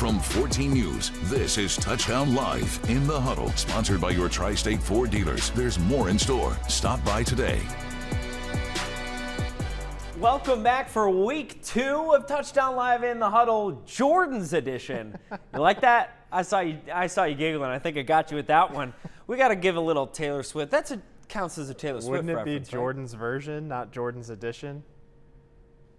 From 14 News, this is Touchdown Live in the Huddle, sponsored by your Tri-State Ford dealers. There's more in store. Stop by today. Welcome back for week 2 of Touchdown Live in the Huddle, Jordan's edition. You like that? I saw you giggling. I think I got you with that one. We got to give a little Taylor Swift. Counts as a Taylor Swift Wouldn't it reference, be Jordan's version, not Jordan's edition?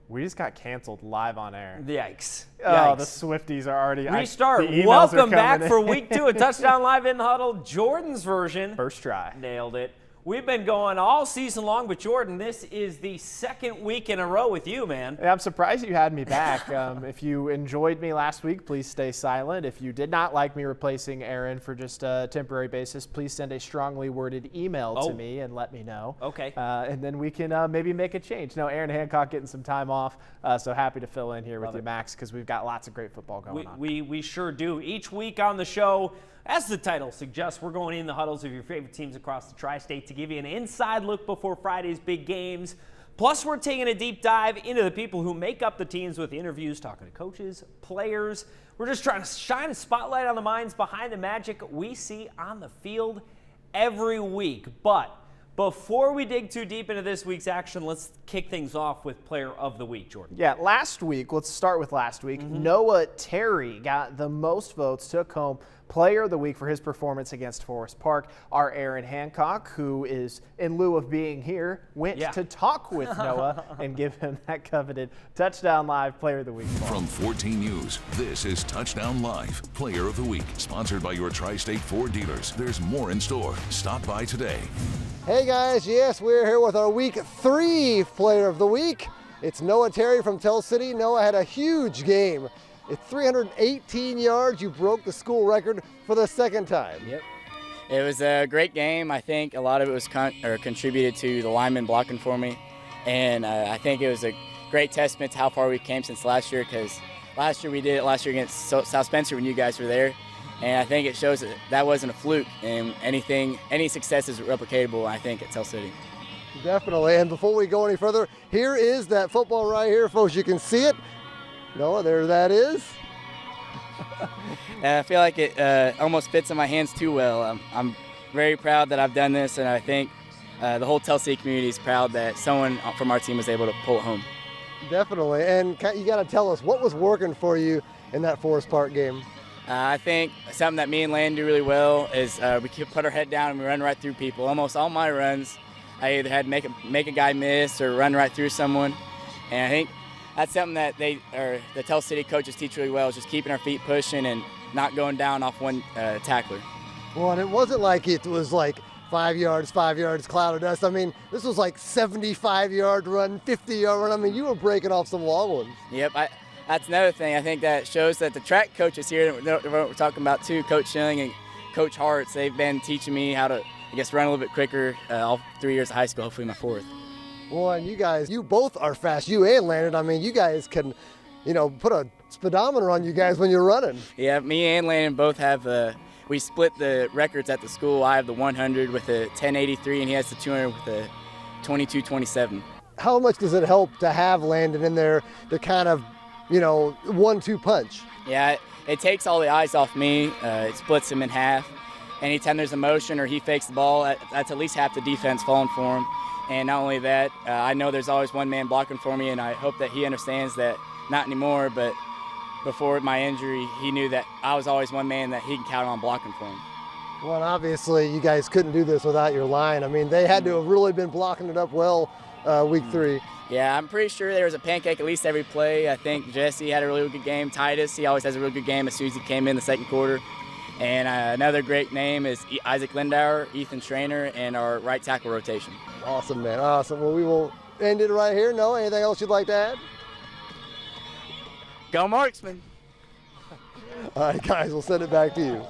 We just got canceled live on air. Yikes. Oh, the Swifties are already... Restart. The emails Welcome are back in. for week 2 of Touchdown Live in the Huddle, Jordan's version. First try. Nailed it. We've been going all season long, but Jordan, this is the second week in a row with you, man. Yeah, I'm surprised you had me back. If you enjoyed me last week, please stay silent. If you did not like me replacing Aaron for just a temporary basis, please send a strongly worded email to me and let me know. Okay. And then we can maybe make a change. No, Aaron Hancock getting some time off, so happy to fill in here with you, Max, because we've got lots of great football going on. We sure do. Each week on the show, as the title suggests, we're going in the huddles of your favorite teams across the tri-state to give you an inside look before Friday's big games. Plus, we're taking a deep dive into the people who make up the teams with interviews, talking to coaches, players. We're just trying to shine a spotlight on the minds behind the magic we see on the field every week. But before we dig too deep into this week's action, let's kick things off with Player of the Week, Jordan. Yeah, last week, let's start with last week. Noah Terry got the most votes, took home Player of the Week for his performance against Forest Park. Our Aaron Hancock, who is, in lieu of being here, went to talk with Noah and give him that coveted Touchdown Live Player of the Week. From 14 News, this is Touchdown Live Player of the Week, sponsored by your Tri-State Ford dealers. There's more in store. Stop by today. Hey guys, yes, we're here with our week 3 Player of the Week. It's Noah Terry from Tell City. Noah had a huge game. At 318 yards, you broke the school record for the second time. Yep. It was a great game. I think a lot of it was contributed to the linemen blocking for me. And I think it was a great testament to how far we came since last year, because last year we did it against South Spencer when you guys were there. And I think it shows that wasn't a fluke, and any success is replicatable, I think, at Tell City. Definitely. And before we go any further, here is that football right here, folks. You can see it. Noah, there that is. I feel like it almost fits in my hands too well. I'm very proud that I've done this, and I think the whole Tell City community is proud that someone from our team was able to pull it home. Definitely. And you got to tell us, what was working for you in that Forest Park game? I think something that me and Landon do really well is we put our head down and we run right through people. Almost all my runs, I either had to make a guy miss or run right through someone. And I think that's something that the Tell City coaches teach really well, is just keeping our feet pushing and not going down off one tackler. Well, and it wasn't like it was like 5 yards, cloud of dust. I mean, this was like 75-yard run, 50-yard run. I mean, you were breaking off some long ones. Yep. That's another thing. I think that shows that the track coaches here, that we're talking about too, Coach Schilling and Coach Hartz, they've been teaching me how to, I guess, run a little bit quicker all 3 years of high school, hopefully my 4th. Well, and you guys, you both are fast. You and Landon, I mean, you guys can, put a speedometer on you guys when you're running. Yeah, me and Landon both have, we split the records at the school. I have the 100 with a 1083, and he has the 200 with a 2227. How much does it help to have Landon in there to kind of, 1-2 punch? Yeah, it takes all the eyes off me. It splits him in half. Anytime there's a motion or he fakes the ball, that's at least half the defense falling for him. And not only that, I know there's always one man blocking for me, and I hope that he understands that. Not anymore, but before my injury, he knew that I was always one man that he can count on blocking for him. Well, and obviously, you guys couldn't do this without your line. I mean, they had to have really been blocking it up well week 3. Yeah, I'm pretty sure there was a pancake at least every play. I think Jesse had a really good game. Titus, he always has a really good game as soon as he came in the second quarter. And another great name is Isaac Lindauer, Ethan Schrainer, and our right tackle rotation. Awesome, man. Awesome. Well, we will end it right here. No, anything else you'd like to add? Go Marksman. All right, guys, we'll send it back to you.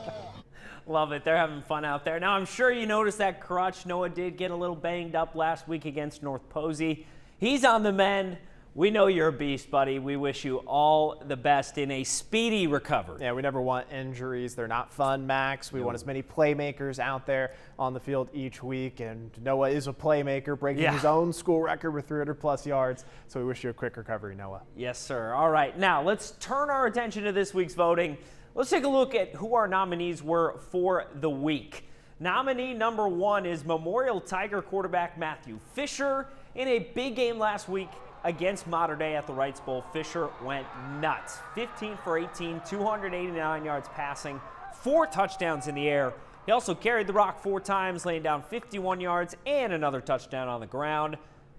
Love it. They're having fun out there. Now, I'm sure you noticed that crutch. Noah did get a little banged up last week against North Posey. He's on the mend. We know you're a beast, buddy. We wish you all the best in a speedy recovery. Yeah, we never want injuries. They're not fun, Max. We want as many playmakers out there on the field each week. And Noah is a playmaker, breaking his own school record with 300-plus yards. So we wish you a quick recovery, Noah. Yes, sir. All right, now let's turn our attention to this week's voting. Let's take a look at who our nominees were for the week. Nominee number 1 is Memorial Tiger quarterback Matthew Fisher. In a big game last week against Mater Dei at the Wrights Bowl, Fisher went nuts. 15 for 18, 289 yards passing, 4 touchdowns in the air. He also carried the rock 4 times, laying down 51 yards and another touchdown on the ground.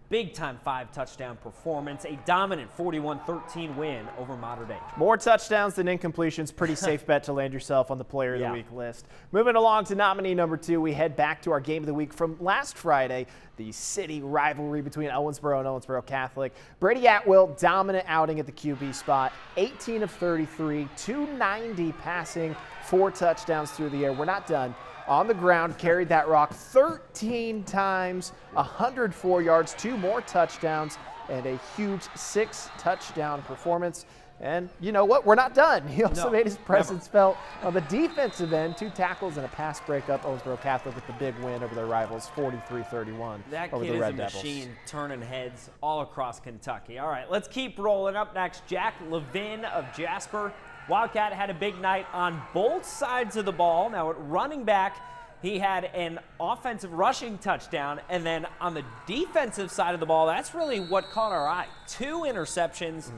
Big-time 5-touchdown performance, a dominant 41-13 win over Mater Dei. More touchdowns than incompletions. Pretty safe bet to land yourself on the Player of the Week list. Moving along to nominee number 2, we head back to our Game of the Week from last Friday, the city rivalry between Owensboro and Owensboro Catholic. Brady Atwell, dominant outing at the QB spot, 18 of 33, 290 passing, 4 touchdowns through the air. We're not done. On the ground, carried that rock 13 times, 104 yards, 2 more touchdowns, and a huge 6-touchdown performance. And you know what? We're not done. He also made his presence felt on the defensive end. 2 tackles and a pass breakup. Owensboro Catholic with the big win over their rivals, 43-31 That over kid the is Red a Devils. machine, turning heads all across Kentucky. All right, let's keep rolling. Up next, Jack Levin of Jasper. Wildcat had a big night on both sides of the ball. Now at running back, he had an offensive rushing touchdown, and then on the defensive side of the ball, that's really what caught our eye. 2 interceptions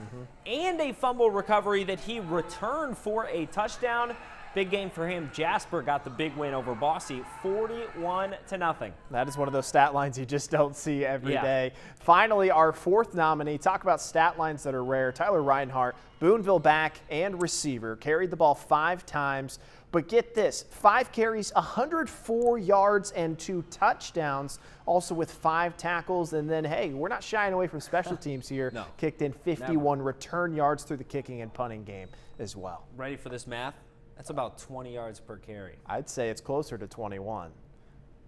and a fumble recovery that he returned for a touchdown. Big game for him. Jasper got the big win over Bossy, 41-0. That is one of those stat lines you just don't see every day. Finally, our 4th nominee. Talk about stat lines that are rare. Tyler Reinhart, Boonville back and receiver, carried the ball 5 times. But get this, 5 carries, 104 yards and 2 touchdowns, also with 5 tackles. And then, hey, we're not shying away from special teams here. No, kicked in 51 return yards through the kicking and punting game as well. Ready for this math? That's about 20 yards per carry. I'd say it's closer to 21.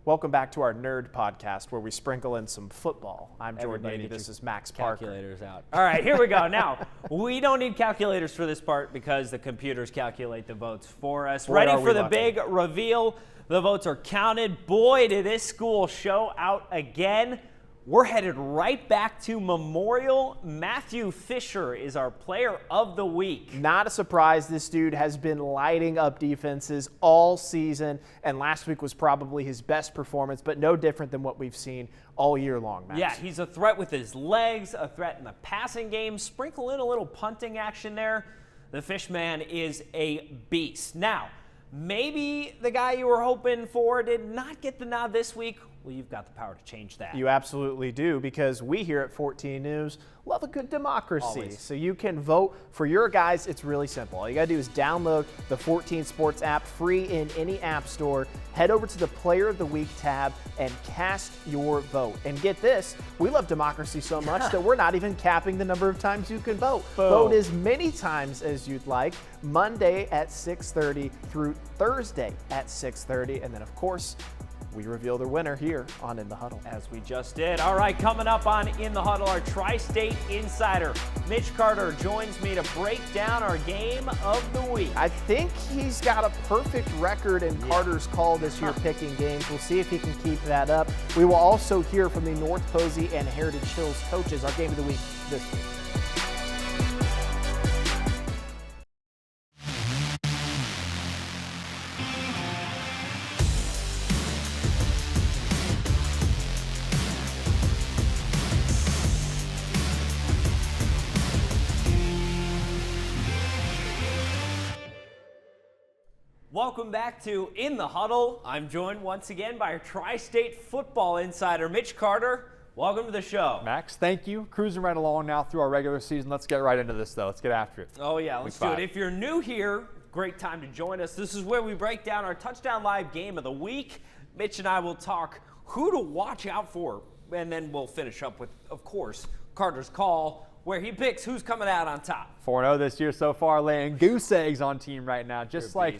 Welcome back to our Nerd Podcast, where we sprinkle in some football. I'm Jordan Beatty. This is Max Parker. Calculators out. All right, here we go. Now, we don't need calculators for this part because the computers calculate the votes for us. Boy, Ready for the big reveal? The votes are counted. Boy, did this school show out again. We're headed right back to Memorial. Matthew Fisher is our player of the week. Not a surprise. This dude has been lighting up defenses all season, and last week was probably his best performance, but no different than what we've seen all year long, Max. Yeah, he's a threat with his legs, a threat in the passing game. Sprinkle in a little punting action there. The Fishman is a beast. Now, maybe the guy you were hoping for did not get the nod this week. Well, you've got the power to change that. You absolutely do, because we here at 14 News love a good democracy. Always. So you can vote for your guys. It's really simple. All you got to do is download the 14 Sports app free in any app store. Head over to the Player of the Week tab and cast your vote. And get this, we love democracy so much that we're not even capping the number of times you can vote. Boom. Vote as many times as you'd like, Monday at 6:30 through Thursday at 6:30. And then, of course, we reveal the winner here on In the Huddle. As we just did. All right, coming up on In the Huddle, our Tri-State insider, Mitch Carter, joins me to break down our game of the week. I think he's got a perfect record in Carter's call this year picking games. We'll see if he can keep that up. We will also hear from the North Posey and Heritage Hills coaches, our game of the week this week. Welcome back to In the Huddle. I'm joined once again by our Tri-State football insider, Mitch Carter. Welcome to the show. Max, thank you. Cruising right along now through our regular season. Let's get right into this, though. Let's get after it. Oh, yeah, let's do it. If you're new here, great time to join us. This is where we break down our Touchdown Live game of the week. Mitch and I will talk who to watch out for, and then we'll finish up with, of course, Carter's call, where he picks who's coming out on top. 4-0 this year so far, laying goose eggs on team right now, just like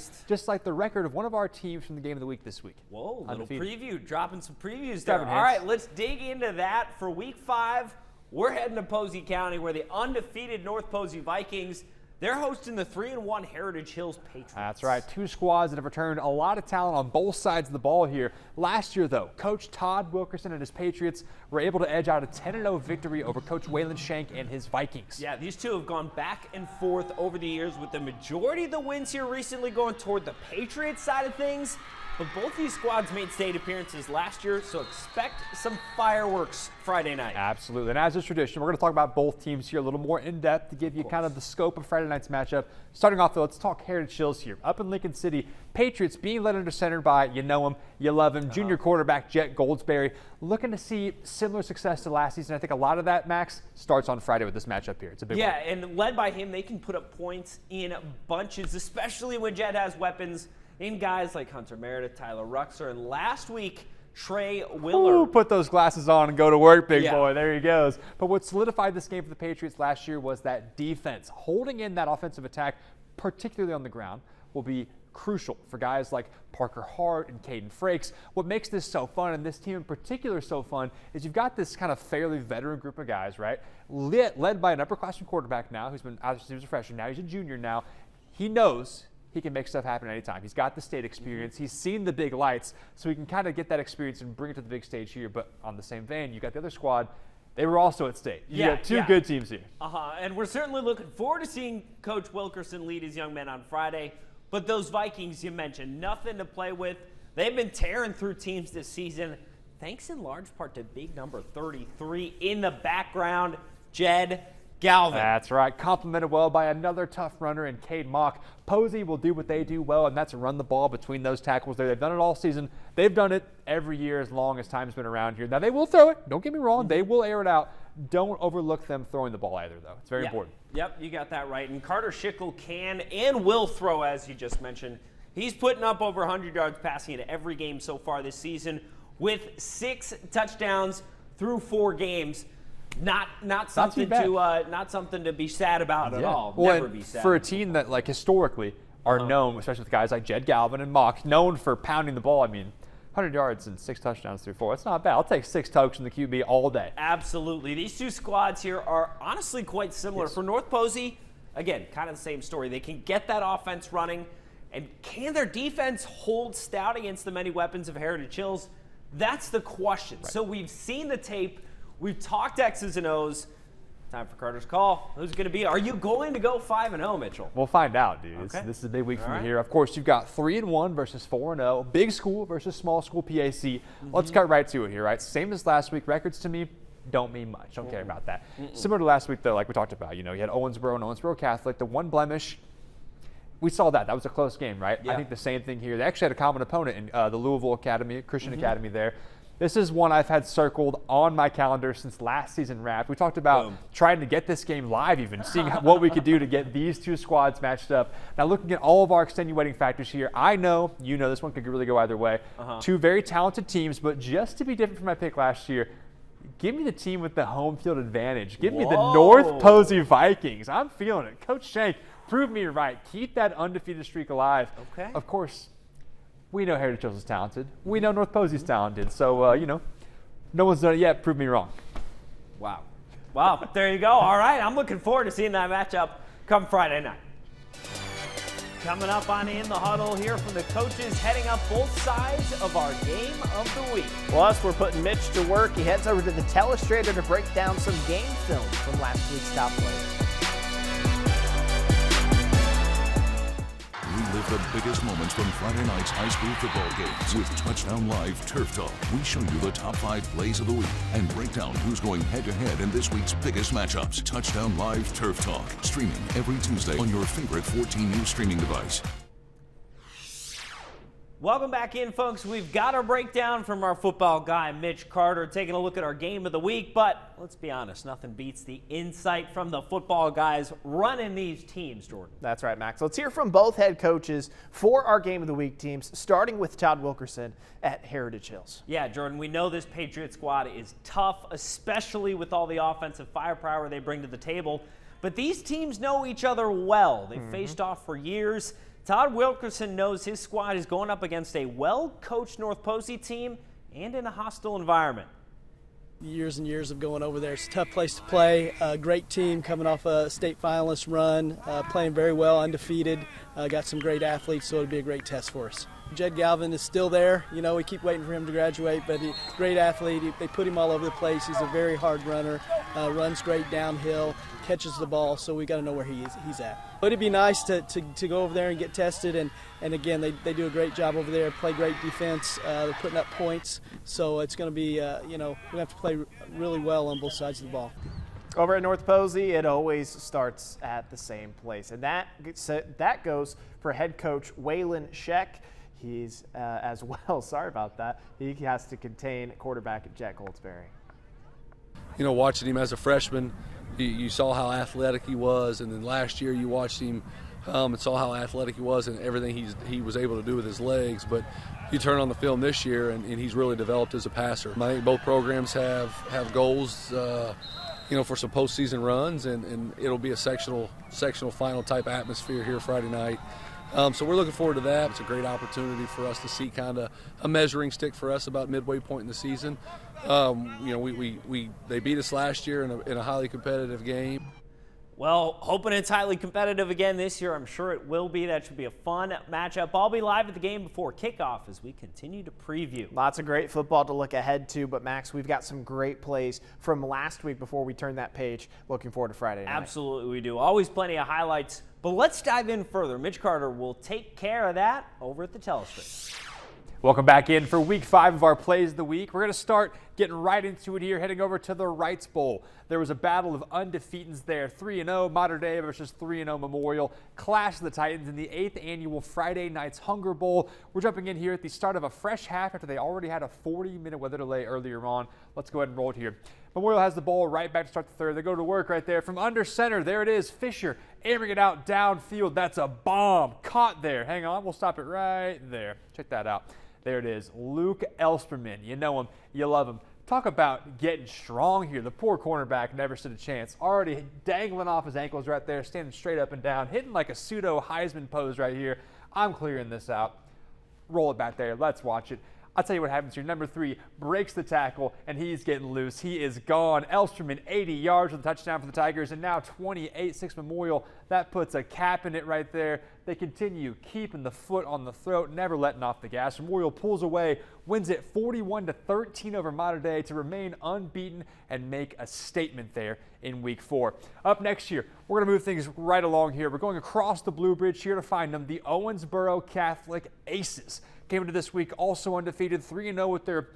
the record of one of our teams from the game of the week this week. Whoa, little Undefeated. preview, dropping some previews there. Stepping All right, hints. let's dig into that for week 5. we're heading to Posey County where the undefeated North Posey Vikings, they're hosting the 3-1 Heritage Hills Patriots. That's right. Two squads that have returned a lot of talent on both sides of the ball here. Last year, though, Coach Todd Wilkerson and his Patriots were able to edge out a 10-0 victory over Coach Waylon Shank and his Vikings. Yeah, these two have gone back and forth over the years, with the majority of the wins here recently going toward the Patriots side of things. But both these squads made state appearances last year, so expect some fireworks Friday night. Absolutely. And as is tradition, we're going to talk about both teams here a little more in depth to give you kind of the scope of Friday night's matchup. Starting off, though, let's talk Heritage Hills here. Up in Lincoln City, Patriots being led under center by, you know him, you love him, junior quarterback Jet Goldsberry. Looking to see similar success to last season. I think a lot of that, Max, starts on Friday with this matchup here. It's a big one. Yeah, and led by him, they can put up points in bunches, especially when Jet has weapons in guys like Hunter Meredith, Tyler Ruxer, and last week, Trey Willard. Ooh, put those glasses on and go to work, big boy. There he goes. But what solidified this game for the Patriots last year was that defense. Holding in that offensive attack, particularly on the ground, will be crucial for guys like Parker Hart and Caden Frakes. What makes this so fun, and this team in particular so fun, is you've got this kind of fairly veteran group of guys, right? Led by an upperclassman quarterback now, who's been, obviously he was a freshman, now he's a junior now. He knows he can make stuff happen anytime. He's got the state experience. He's seen the big lights, so he can kind of get that experience and bring it to the big stage here. But on the same vein, you got the other squad. They were also at state. You got two good teams here. And we're certainly looking forward to seeing Coach Wilkerson lead his young men on Friday. But those Vikings you mentioned, nothing to play with. They've been tearing through teams this season, thanks in large part to big number 33 in the background, Jed Galvin. That's right. Complemented well by another tough runner in Cade Mock. Posey will do what they do well, and that's run the ball between those tackles there. They've done it all season. They've done it every year as long as time's been around here. Now, they will throw it. Don't get me wrong. They will air it out. Don't overlook them throwing the ball either, though. It's very important. Yep, you got that right. And Carter Schickel can and will throw, as you just mentioned. He's putting up over 100 yards passing in every game so far this season with 6 touchdowns through 4 games. Not something to be sad about at all. Well, Never be sad. For a team that like historically are known, especially with guys like Jed Galvin and Mock, known for pounding the ball. I mean, 100 yards and 6 touchdowns through 4. That's not bad. I'll take 6 tugs from the QB all day. Absolutely. These two squads here are honestly quite similar. For North Posey, again, kind of the same story. They can get that offense running, and can their defense hold stout against the many weapons of Heritage Hills? That's the question. Right. So we've seen the tape. We've talked X's and O's. Time for Carter's call. Who's going to be? Are you going to go 5-0, Mitchell? We'll find out, dude. Okay. This is a big week for me here. Of course, you've got 3-1 versus 4-0. Big school versus small school PAC. Let's cut right to it here, right? Same as last week. Records to me don't mean much. Don't care about that. Similar to last week, though, like we talked about. You know, you had Owensboro and Owensboro Catholic. The one blemish, we saw that. That was a close game, right? Yeah. I think the same thing here. They actually had a common opponent in the Louisville Academy, Christian Academy there. This is one I've had circled on my calendar since last season wrapped. We talked about trying to get this game live even, seeing what we could do to get these two squads matched up. Now, looking at all of our extenuating factors here, I know, you know, this one could really go either way. Two very talented teams, but just to be different from my pick last year, give me the team with the home field advantage. Give me the North Posey Vikings. I'm feeling it. Coach Shank, prove me right. Keep that undefeated streak alive. Okay. Of course, we know Heritage Hills is talented. We know North Posey's talented. So, you know, no one's done it yet. Prove me wrong. Wow. Wow. There you go. All right. I'm looking forward to seeing that matchup come Friday night. Coming up on In the Huddle here from the coaches heading up both sides of our game of the week. Plus, we're putting Mitch to work. He heads over to the Telestrator to break down some game film from last week's top players. Relive the biggest moments from Friday night's high school football games with Touchdown Live Turf Talk. We show you the top 5 plays of the week and break down who's going head-to-head in this week's biggest matchups. Touchdown Live Turf Talk, streaming every Tuesday on your favorite 14-news streaming device. Welcome back in, folks. We've got our breakdown from our football guy, Mitch Carter, taking a look at our game of the week. But let's be honest, nothing beats the insight from the football guys running these teams, Jordan. That's right, Max. Let's hear from both head coaches for our game of the week teams, starting with Todd Wilkerson at Heritage Hills. Yeah, Jordan, we know this Patriot squad is tough, especially with all the offensive firepower they bring to the table. But these teams know each other well. They've faced off for years. Todd Wilkerson knows his squad is going up against a well-coached North Posey team and in a hostile environment. years and years of going over there. It's a tough place to play. Great team coming off a state finalist run, playing very well, undefeated. Got some great athletes, so it'll be a great test for us. Jed Galvin is still there. You know, we keep waiting for him to graduate, but he's a great athlete. They put him all over the place. He's a very hard runner, runs great downhill, catches the ball, so we got to know where he's at. But it'd be nice to go over there and get tested, and again, they do a great job over there, play great defense. They're putting up points, so it's going to be, you know, we have to play really well on both sides of the ball. Over at North Posey, it always starts at the same place, and that goes for head coach Waylon Scheck. He's as well, sorry about that, he has to contain quarterback Jack Goldsberry. You know, watching him as a freshman, you saw how athletic he was, and then last year you watched him and saw how athletic he was and everything he was able to do with his legs. But you turn on the film this year, and he's really developed as a passer. I think both programs have goals, you know, for some postseason runs, and it'll be a sectional final type atmosphere here Friday night. So we're looking forward to that. It's a great opportunity for us to see kind of a measuring stick for us about midway point in the season. You know, they beat us last year in a highly competitive game. Well, hoping it's highly competitive again this year. I'm sure it will be. That should be a fun matchup. I'll be live at the game before kickoff as we continue to preview. Lots of great football to look ahead to, but Max, we've got some great plays from last week before we turn that page. Looking forward to Friday night. Absolutely we do. Always plenty of highlights, but let's dive in further. Mitch Carter will take care of that over at the telescreen. Welcome back in for week 5 of our plays of the week. We're going to start getting right into it here, heading over to the Wrights Bowl. There was a battle of undefeateds there. 3-0 Mater Dei versus 3-0 Memorial. Clash of the Titans in the 8th annual Friday Nights Hunger Bowl. We're jumping in here at the start of a fresh half after they already had a 40-minute weather delay earlier on. Let's go ahead and roll it here. Memorial has the ball right back to start the third. They go to work right there from under center. There it is. Fisher airing it out downfield. That's a bomb. Caught there. Hang on. We'll stop it right there. Check that out. There it is, Luke Elsperman. You know him, you love him. Talk about getting strong here. The poor cornerback never stood a chance. Already dangling off his ankles right there, standing straight up and down, hitting like a pseudo Heisman pose right here. I'm clearing this out. Roll it back there. Let's watch it. I'll tell you what happens here. Number 3 breaks the tackle, and he's getting loose. He is gone. Elsterman, 80 yards with a touchdown for the Tigers, and now 28-6 Memorial. That puts a cap in it right there. They continue keeping the foot on the throat, never letting off the gas. Memorial pulls away, wins it 41-13 over Mater Dei to remain unbeaten and make a statement there in week 4. Up next year, we're going to move things right along here. We're going across the Blue Bridge here to find them, the Owensboro Catholic Aces. Came into this week also undefeated, 3-0 with their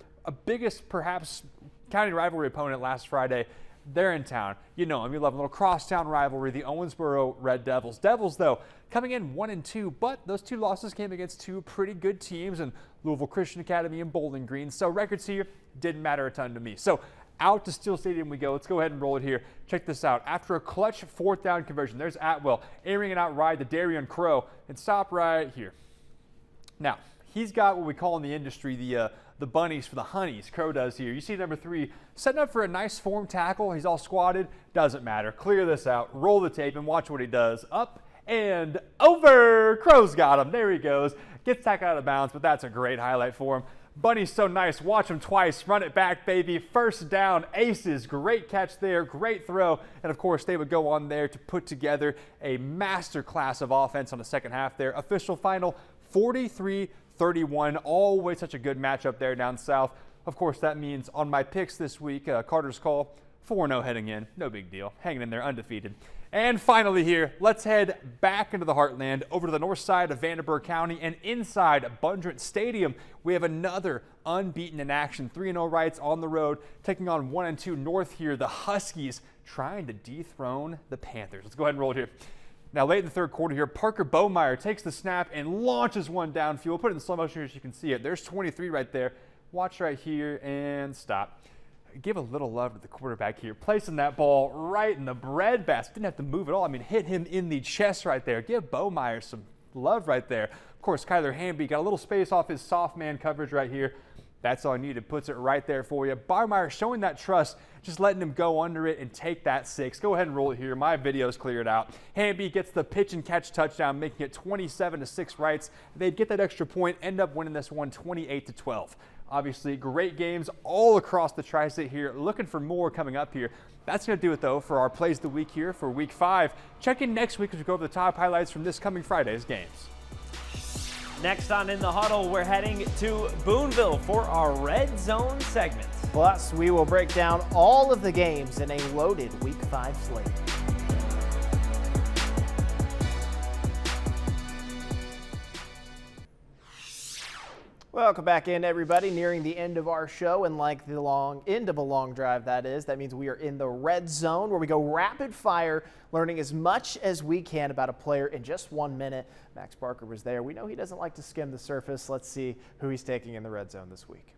biggest, perhaps, county rivalry opponent last Friday. They're in town. You know them. You love them. A little crosstown rivalry, the Owensboro Red Devils. Devils, though, coming in 1-2, but those 2 losses came against 2 pretty good teams in Louisville Christian Academy and Bowling Green. So records here didn't matter a ton to me. So out to Steel Stadium we go. Let's go ahead and roll it here. Check this out. After a clutch 4th down conversion, there's Atwell airing it out wide to Darian Crow and stop right here. Now, he's got what we call in the industry the bunnies for the honeys. Crow does here. You see number 3 setting up for a nice form tackle. He's all squatted. Doesn't matter. Clear this out. Roll the tape and watch what he does. Up and over. Crow's got him. There he goes. Gets tackled out of bounds, but that's a great highlight for him. Bunny's so nice. Watch him twice. Run it back, baby. First down. Aces. Great catch there. Great throw. And, of course, they would go on there to put together a master class of offense on the second half there. Official final 43-31. Always such a good matchup there down south. Of course, that means on my picks this week, Carter's call, 4-0 heading in. No big deal. Hanging in there undefeated. And finally here, let's head back into the heartland, over to the north side of Vanderburgh County, and inside Bundrant Stadium, we have another unbeaten in action. 3-0 Wrights on the road, taking on 1-2 North here. The Huskies trying to dethrone the Panthers. Let's go ahead and roll it here. Now, late in the third quarter here, Parker Bomeyer takes the snap and launches one downfield. We'll put it in slow motion here so you can see it. There's 23 right there. Watch right here and stop. Give a little love to the quarterback here, placing that ball right in the bread basket. Didn't have to move at all. I mean, hit him in the chest right there. Give Bomeyer some love right there. Of course, Kyler Hamby got a little space off his soft man coverage right here. That's all I needed. Puts it right there for you. Bomeyer showing that trust, just letting him go under it and take that 6. Go ahead and roll it here. My video's cleared out. Hamby gets the pitch and catch touchdown, making it 27-6 Wrights. They'd get that extra point, end up winning this one 28-12. Obviously, great games all across the Tri-State here. Looking for more coming up here. That's going to do it, though, for our Plays of the Week here for Week 5. Check in next week as we go over the top highlights from this coming Friday's games. Next on In the Huddle, we're heading to Boonville for our Red Zone segment. Plus, we will break down all of the games in a loaded Week 5 slate. Welcome back in, everybody. Nearing the end of our show, and like the end of a long drive, that means we are in the red zone where we go rapid fire, learning as much as we can about a player in just 1 minute. Max Barker was there. We know he doesn't like to skim the surface. Let's see who he's taking in the red zone this week.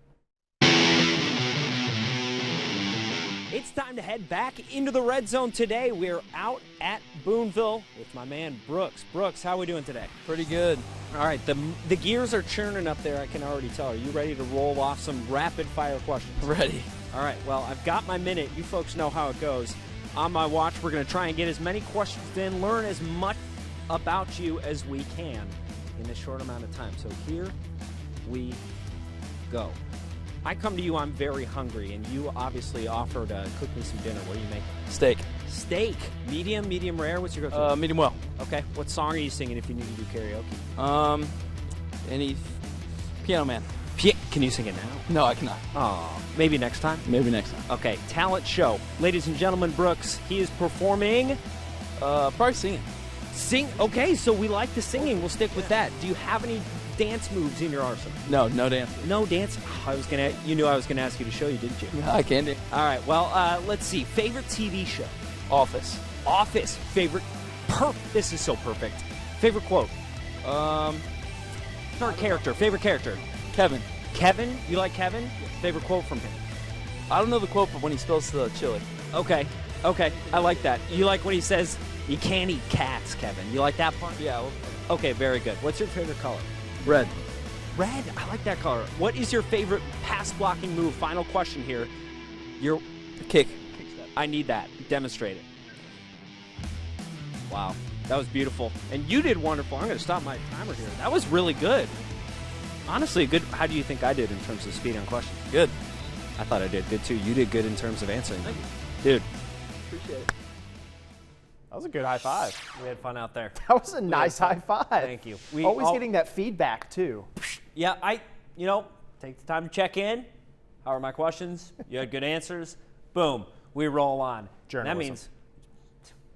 It's time to head back into the red zone today. We're out at Boonville with my man Brooks. Brooks, how are we doing today? Pretty good. All right, the gears are churning up there, I can already tell. Are you ready to roll off some rapid fire questions? Ready. All right, well, I've got my minute. You folks know how it goes. On my watch, we're going to try and get as many questions in, learn as much about you as we can in a short amount of time. So here we go. I come to you, I'm very hungry, and you obviously offered to cook me some dinner. What do you make? Steak. Steak. Medium, medium rare? What's your go-to? Medium well. Okay. What song are you singing if you need to do karaoke? Any Piano Man. Can you sing it now? No, I cannot. Oh, maybe next time? Maybe next time. Okay, talent show. Ladies and gentlemen, Brooks, he is performing. Probably singing. Okay, so we like the singing. We'll stick with that. Do you have any dance moves in your arsenal? No dance. No dance? Oh, you knew I was gonna ask you to show you, didn't you? Yeah, I can do. All right, well, let's see. Favorite TV show? Office. Office. Favorite. This is so perfect. Favorite quote? Or character. Favorite character? Kevin. Kevin? You like Kevin? Favorite quote from him? I don't know the quote, but when he spills the chili. Okay. I like that. You like when he says, you can't eat cats, Kevin. You like that part? Yeah. Okay, very good. What's your favorite color? Red. Red? I like that color. What is your favorite pass blocking move? Final question here. Your kick. I need that. Demonstrate it. Wow. That was beautiful. And you did wonderful. I'm going to stop my timer here. That was really good. Honestly, good. How do you think I did in terms of speed on questions? Good. I thought I did good, too. You did good in terms of answering. Thank you. Dude. Appreciate it. That was a good high five. We had fun out there. That was a nice high five. Thank you. Always getting that feedback, too. Yeah, take the time to check in. How are my questions? You had good answers. Boom. We roll on. Journalism. That means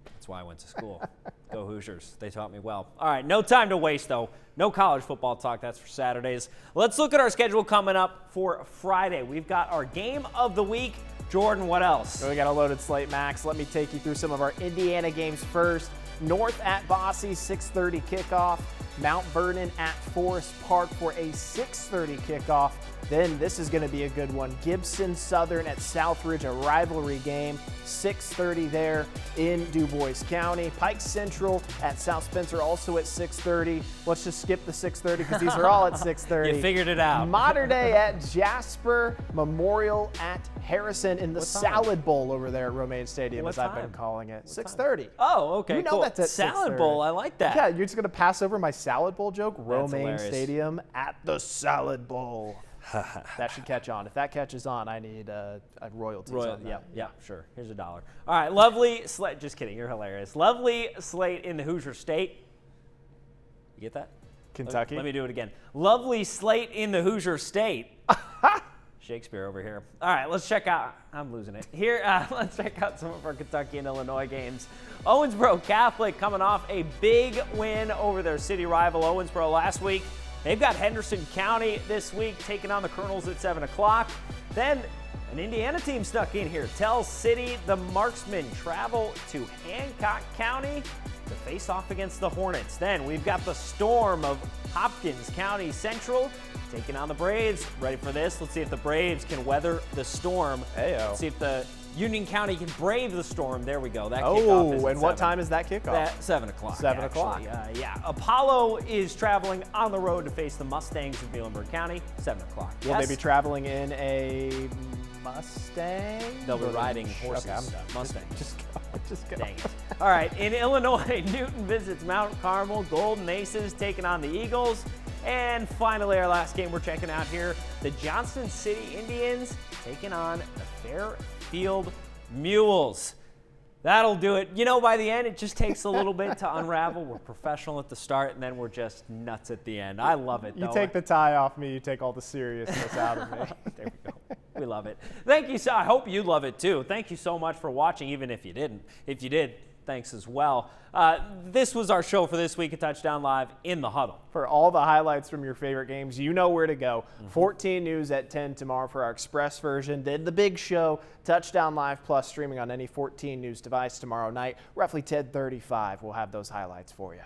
that's why I went to school. Go Hoosiers. They taught me well. All right, no time to waste, though. No college football talk. That's for Saturdays. Let's look at our schedule coming up for Friday. We've got our game of the week. Jordan, what else? We got a loaded slate, Max. Let me take you through some of our Indiana games first. North at Bosse, 6:30 kickoff. Mount Vernon at Forest Park for a 6:30 kickoff. Then this is going to be a good one. Gibson Southern at Southridge, a rivalry game, 6:30 there in Du Bois County. Pike Central at South Spencer, also at 6:30. Let's just skip the 6:30 because these are all at 6:30. You figured it out. Mater Day at Jasper, Memorial at Harrison in the Salad Bowl over there at Romaine Stadium, as I've been calling it. 6:30. Oh, okay. You know cool. that's at Salad 6:30. Bowl. I like that. Yeah, you're just going to pass over my Salad Bowl joke? Romaine hilarious. Stadium at the Salad Bowl. That should catch on. If that catches on, I need royalties on that. Yeah, sure. Here's $1. All right, lovely slate. Just kidding. You're hilarious. Lovely slate in the Hoosier State. You get that? Kentucky. Let me do it again. Lovely slate in the Hoosier State. Shakespeare over here. All right, let's check out. I'm losing it. Here, let's check out some of our Kentucky and Illinois games. Owensboro Catholic coming off a big win over their city rival Owensboro last week. They've got Henderson County this week taking on the Colonels at 7 o'clock. Then an Indiana team snuck in here. Tell City, the Marksmen, travel to Hancock County to face off against the Hornets. Then we've got the Storm of Hopkins County Central taking on the Braves. Ready for this? Let's see if the Braves can weather the storm. Let's see if the Union County can brave the storm. There we go. That kickoff is at and what 7. time is that kickoff? At 7 o'clock. 7 actually. o'clock. Yeah. Apollo is traveling on the road to face the Mustangs of Muhlenberg County. 7 o'clock. Will they be traveling in a Mustang? They'll be riding horses. Okay, I'm done. Mustang. Just go. Dang it. All right, in Illinois, Newton visits Mount Carmel. Golden Aces taking on the Eagles. And finally, our last game we're checking out here, the Johnston City Indians taking on the Fairfield Mules. That'll do it. You know, by the end, it just takes a little bit to unravel. We're professional at the start, and then we're just nuts at the end. I love it, though. You take the tie off me, you take all the seriousness out of me. There we go. We love it. Thank you. I hope you love it, too. Thank you so much for watching, even if you didn't. If you did, thanks as well. This was our show for this week at Touchdown Live in the Huddle. For all the highlights from your favorite games, you know where to go. 14 News at 10 tomorrow for our express version. Then the big show, Touchdown Live Plus, streaming on any 14 News device tomorrow night. Roughly 10:35, we'll have those highlights for you.